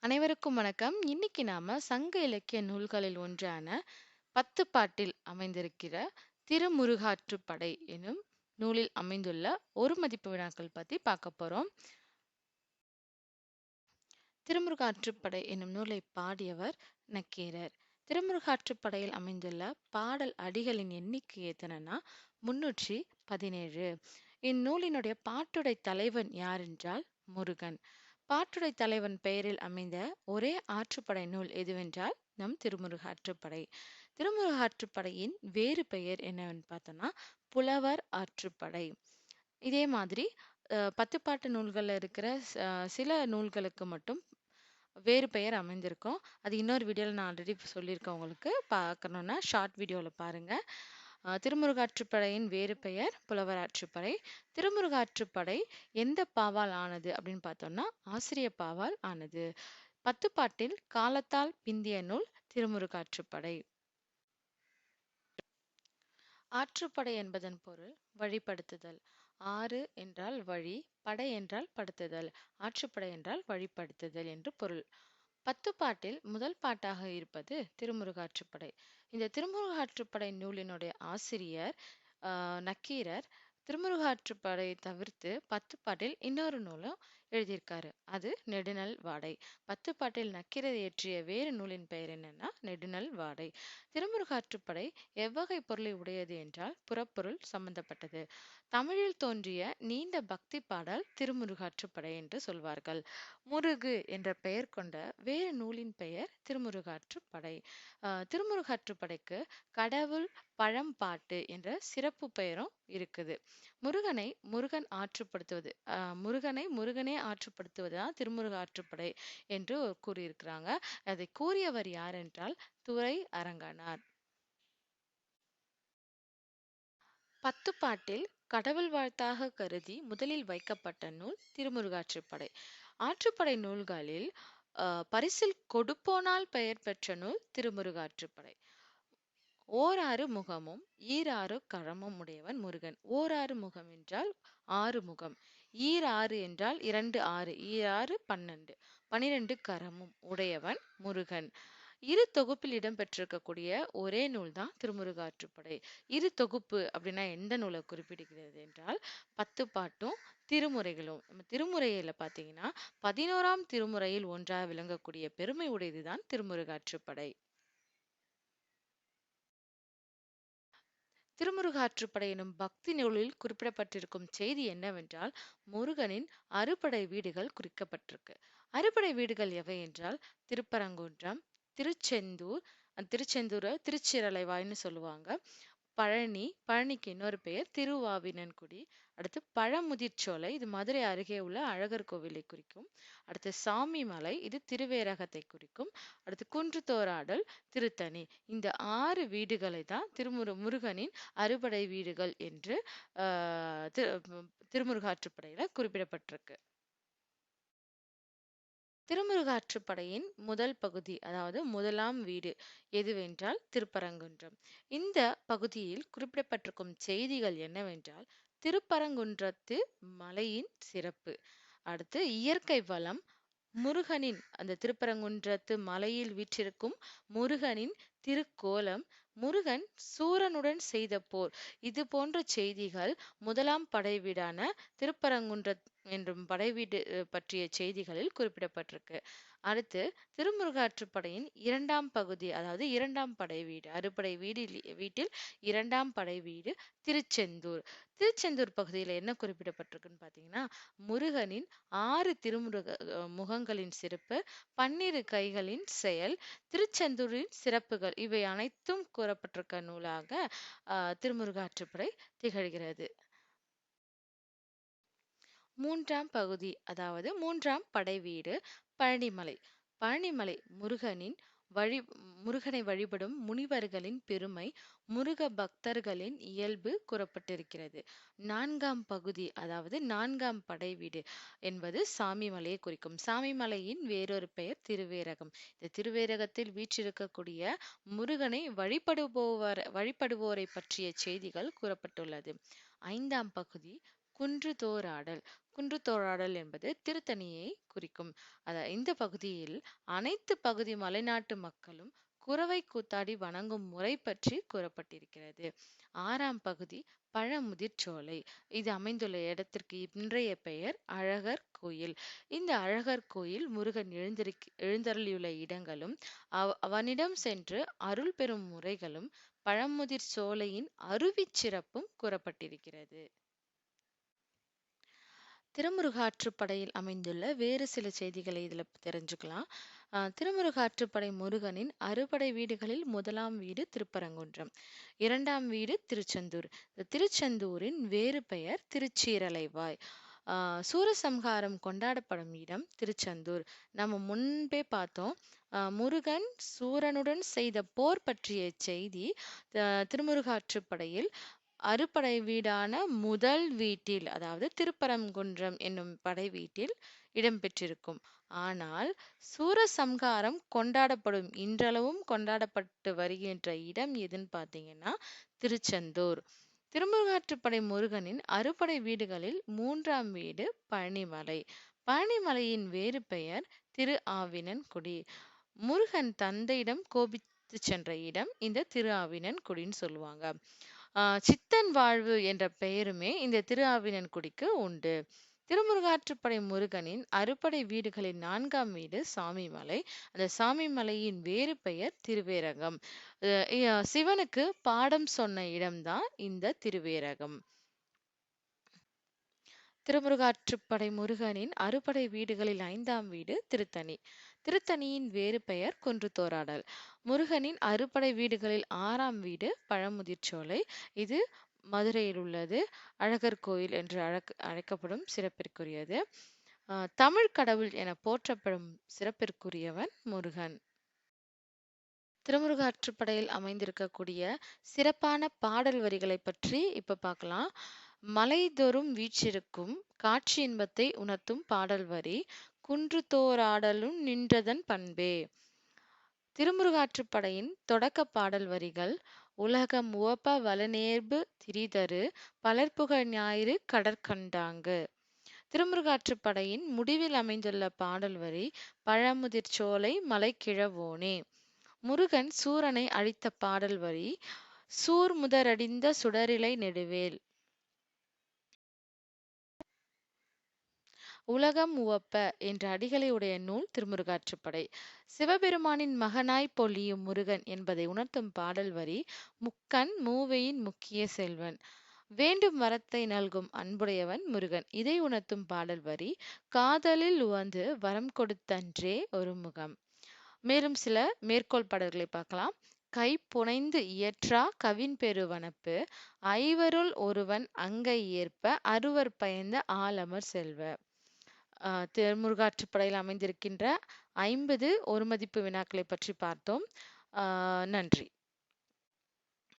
அனைவருக்கும் வணக்கம். இன்னைக்கு நாம சங்க இலக்கிய நூல்களில் ஒன்றான பத்துப்பாட்டில் அமைந்திருக்கிற திருமுருகாற்றுப்படை எனும் நூலில் அமைந்துள்ள ஒரு மதிப்பு வினாக்கள் பத்தி பார்க்க போறோம். திருமுருகாற்றுப்படை என்னும் நூலை பாடியவர் நக்கீரர். திருமுருகாற்றுப்படையில் அமைந்துள்ள பாடல் அடிகளின் எண்ணிக்கை எத்தனைனா 317. இந்நூலினுடைய பாட்டுடை தலைவன் யார் என்றால் முருகன். பாட்டுடை தலைவன் பெயரில் அமைந்த ஒரே ஆற்றுப்படை நூல் எதுவென்றால் நம் திருமுருகாற்றுப்படை. திருமுருகாற்றுப்படையின் வேறு பெயர் என்னவென்று பார்த்தோம்னா புலவர் ஆற்றுப்படை. இதே மாதிரி பத்துப்பாட்டு நூல்கள்ல இருக்கிற சில நூல்களுக்கு மட்டும் வேறு பெயர் அமைந்திருக்கும். அது இன்னொரு வீடியோல நான் ஆல்ரெடி சொல்லியிருக்கேன். உங்களுக்கு பார்க்கணும்னா ஷார்ட் வீடியோல பாருங்க. திருமுருகாற்றுப்படையின் வேறு பெயர் புலவர் ஆற்றுப்படை. திருமுருகாற்றுப்படை எந்த பாவால் ஆனது அப்படின்னு பார்த்தோம்னா ஆசிரிய பாவால் ஆனது. பத்துப்பாட்டில் காலத்தால் பிந்திய நூல் திருமுருகாற்றுப்படை. ஆற்றுப்படை என்பதன் பொருள் வழிப்படுத்துதல். ஆறு என்றால் வழி, படை என்றால் படுத்துதல், ஆற்றுப்படை என்றால் வழிப்படுத்துதல் என்று பொருள். பத்துப்பாட்டில் முதல் பாட்டாக இருப்பது திருமுருகாற்றுப்படை. இந்த திருமுருகாற்றுப்படை நூலினுடைய ஆசிரியர் நக்கீரர் திருமுருகாற்றுப்படை தவிர்த்து பத்துப்பாட்டில் இன்னொரு நூலும் எழுதியிருக்காரு. அது நெடுநல் வாடை. பத்துப்பாட்டில் நக்கீரர் இயற்றிய வேறு நூலின் பெயர் என்னன்னா நெடுநல் வாடை. திருமுருகாற்றுப்படை எவ்வகை பொருளை உடையது என்றால் புறப்பொருள் சம்பந்தப்பட்டது. தமிழில் தோன்றிய நீண்ட பக்தி பாடல் திருமுருகாற்றுப்படை என்று சொல்வார்கள். முருகு என்ற பெயர் கொண்ட வேறு நூலின் பெயர் திருமுருகாற்றுப்படை. திருமுருகாற்றுப்படைக்கு கடவுள் பழம்பாட்டு என்ற சிறப்பு பெயரும் இருக்குது. முருகனே ஆற்றுப்படுத்துவதுதான் திருமுருக ஆற்றுப்படை என்று கூறியிருக்கிறாங்க. அதை கூறியவர் யார் என்றால் துரை அரங்கனார். பத்துப்பாட்டில் கடவுள் வாழ்த்தாக கருதி முதலில் வைக்கப்பட்ட நூல் திருமுருகாற்றுப்படை. ஆற்றுப்படை நூல்களில் பரிசில் கொடுப்போனால் பெயர் பெற்ற நூல் திருமுருகாற்றுப்படை. ஓராறு முகமும் ஈராறு கரமும் உடையவன் முருகன். ஓராறு முகம் என்றால் 6 முகம், ஈராறு என்றால் 2 6, ஈராறு 12, 12 கரமும் உடையவன் முருகன். இரு தொகுப்பில் இடம்பெற்றிருக்கக்கூடிய ஒரே நூல் தான் திருமுருகாற்றுப்படை. இரு தொகுப்பு அப்படின்னா எந்த நூலை குறிப்பிடுகிறது என்றால் பத்துப்பாட்டும் திருமுறைகளும். நம்ம திருமுறையில பாத்தீங்கன்னா 11ஆம் திருமுறையில் ஒன்றாக விளங்கக்கூடிய பெருமை உடையதுதான் திருமுருகாற்றுப்படை. திருமுருகாற்றுப்படை எனும் பக்தி நூலில் குறிப்பிடப்பட்டிருக்கும் செய்தி என்னவென்றால் முருகனின் அறுபடை வீடுகள் குறிக்கப்பட்டிருக்கு. அறுபடை வீடுகள் எவை என்றால் திருப்பரங்குன்றம், திருச்செந்தூரை திருச்சிரலைவாய்னு சொல்லுவாங்க, பழனிக்கு இன்னொரு பெயர் திருவாவினன்குடி, அடுத்து பழமுதிர்ச்சோலை, இது மதுரை அருகே உள்ள அழகர் கோவிலை குறிக்கும், அடுத்து சாமிமலை, இது திருவேரகத்தை குறிக்கும், அடுத்து குன்றுதோராடல், திருத்தணி. இந்த 6 வீடுகளை தான் முருகனின் அறுபடை வீடுகள் என்று திருமுருகாற்றுப்படையில குறிப்பிடப்பட்டிருக்கு. திருமுருகாற்றுப்படையின் முதல் பகுதி, அதாவது முதலாம் வீடு எதுவென்றால் திருப்பரங்குன்றம். இந்த பகுதியில் குறிப்பிடப்பட்டிருக்கும் செய்திகள் என்னவென்றால் திருப்பரங்குன்றத்து மலையின் சிறப்பு, அடுத்து இயற்கை வளம், முருகனின் அந்த திருப்பரங்குன்றத்து மலையில் வீற்றிருக்கும் முருகனின் திருக்கோலம், முருகன் சூரனுடன் செய்த போர், இது போன்ற செய்திகள் முதலாம் படைவீடான திருப்பரங்குன்ற என்றும் படைவீடு பற்றிய செய்திகளில் குறிப்பிடப்பட்டிருக்கு. அடுத்து திருமுருகாற்றுப்படையின் இரண்டாம் பகுதி, அதாவது இரண்டாம் படை வீடு, அறுபடை வீட்டில் இரண்டாம் படை வீடு திருச்செந்தூர். திருச்செந்தூர் பகுதியில் என்ன குறிப்பிடப்பட்டிருக்குன்னு பாத்தீங்கன்னா முருகனின் 6 முகங்களின் சிறப்பு, 12 கைகளின் செயல், திருச்செந்தூரின் சிறப்புகள், இவை அனைத்தும் கூறப்பட்டிருக்க நூலாக திருமுருகாற்றுப்படை திகழ்கிறது. மூன்றாம் பகுதி, அதாவது மூன்றாம் படை வீடு பழனிமலை. பழனிமலை முருகனை வழிபடும் முனிவர்களின் பெருமை, முருக பக்தர்களின் இயல்பு கூறப்பட்டிருக்கிறது. நான்காம் பகுதி, அதாவது நான்காம் படை வீடு என்பது சாமிமலையை குறிக்கும். சாமிமலையின் வேறொரு பெயர் திருவேரகம். இந்த திருவேரகத்தில் வீற்றிருக்கக்கூடிய முருகனை வழிபடுவோரை பற்றிய செய்திகள் கூறப்பட்டுள்ளது. ஐந்தாம் பகுதி குன்றுதோராடல். குன்றுத்தோறாடல் என்பது திருத்தணியை குறிக்கும். இந்த பகுதியில் அனைத்து பகுதி மலைநாட்டு மக்களும் குறவை கூத்தாடி வணங்கும் முறை பற்றி கூறப்பட்டிருக்கிறது. 6ஆம் பகுதி பழமுதிர் சோலை. இது அமைந்துள்ள இடத்திற்கு இன்றைய பெயர் அழகர் கோயில். இந்த அழகர் கோயில் முருகன் எழுந்தருளியுள்ள இடங்களும் அவனிடம் சென்று அருள் பெறும் முறைகளும் பழமுதிர் சோலையின் அருவிச் சிறப்பும் கூறப்பட்டிருக்கிறது. திருமுருகாற்றுப்படையில் அமைந்துள்ள வேறு சில செய்திகளை இதுல தெரிஞ்சுக்கலாம். திருமுருகாற்றுப்படை முருகனின் அறுபடை வீடுகளில் முதலாம் வீடு திருப்பரங்குன்றம், 2ஆம் வீடு திருச்செந்தூர். திருச்செந்தூரின் வேறு பெயர் திருச்சீரலைவாய். சூரசம்ஹாரம் கொண்டாடப்படும் இடம் திருச்செந்தூர். நம்ம முன்பே பார்த்தோம். முருகன் சூரனுடன் செய்த போர் பற்றிய செய்தி திருமுருகாற்றுப்படையில் அறுபடை வீடான முதல் வீட்டில், அதாவது திருப்பரங்குன்றம் என்னும் படை வீட்டில் இடம்பெற்றிருக்கும். ஆனால் சூரசம்ஹாரம் கொண்டாடப்படும் இன்றளவும் கொண்டாடப்பட்டு வருகின்ற இடம் எதுன்னு பார்த்தீங்கன்னா திருச்செந்தூர். திருமுருகாற்றுப்படை முருகனின் அறுபடை வீடுகளில் 3ஆம் வீடு பழனிமலை. பழனிமலையின் வேறு பெயர் திரு ஆவினன்குடி. முருகன் தந்தையிடம் கோபித்து சென்ற இடம் இந்த திரு ஆவினன்குடின்னு சொல்லுவாங்க. சித்தன் வாழ்வு என்ற பெயருமே இந்த திரு ஆவினன்குடிக்கு உண்டு. திருமுருகாற்றுப்படை முருகனின் அறுபடை வீடுகளின் 4ஆம் வீடு சாமிமலை. அந்த சாமிமலையின் வேறு பெயர் திருவேரகம். சிவனுக்கு பாடம் சொன்ன இடம்தான் இந்த திருவேரகம். திருமுருகாற்றுப்படை முருகனின் அறுபடை வீடுகளில் 5ஆம் வீடு திருத்தணி. திருத்தணியின் வேறு பெயர் குன்றுத்தோறாடல். முருகனின் அறுபடை வீடுகளில் 6ஆம் வீடு பழமுதிர்ச்சோலை. இது மதுரையில் உள்ளது. அழகர் கோயில் என்று அழைக்கப்படும் சிறப்பிற்குரியது. தமிழ் கடவுள் என போற்றப்படும் சிறப்பிற்குரியவன் முருகன். திருமுருகாற்றுப்படையில் அமைந்திருக்கக்கூடிய சிறப்பான பாடல் வரிகளை பற்றி இப்ப பார்க்கலாம். மலைதொறும் வீற்றிருக்கும் காட்சி இன்பத்தை உணர்த்தும் பாடல் வரி குன்றுத்தோறாடலும் நின்றதன் பண்பே. திருமுருகாற்றுப்படையின் தொடக்க பாடல் வரிகள் உலகம் உவப்ப வளநேர்பு திரிதரு பலர்புகழ் ஞாயிறு கடற்கண்டாங்கு. திருமுருகாற்றுப்படையின் முடிவில் அமைந்துள்ள பாடல் வரி பழமுதிர் சோலை மலைக்கிழவோனே. முருகன் சூரனை அழித்த பாடல் வரி சூர் முதரடிந்த சுடரிலை நெடுவேல். உலகம் உவப்ப என்ற அடிகளை உடைய நூல் திருமுருகாற்றுப்படை. சிவபெருமானின் மகனாய் பொலியும் முருகன் என்பதை உணர்த்தும் பாடல் வரி முக்கண் மூவையின் முக்கிய செல்வன். வேண்டும் வரத்தை நல்கும் அன்புடையவன் முருகன். இதை உணர்த்தும் பாடல் வரி காதலில் உவந்து வரம் கொடுத்தன்றே ஒரு முகம். மேலும் சில மேற்கோள் பாடல்களை பார்க்கலாம். கை புனைந்து இயற்றா கவின் பெருவனப்பு ஐவருள் ஒருவன் அங்கை ஏற்ப அறுவர் பயந்த ஆலமர் செல்வ. திருமுருகாற்றுப்படையில் அமைந்திருக்கின்ற 50 ஒரு மதிப்பு வினாக்களை பற்றி பார்த்தோம். நன்றி.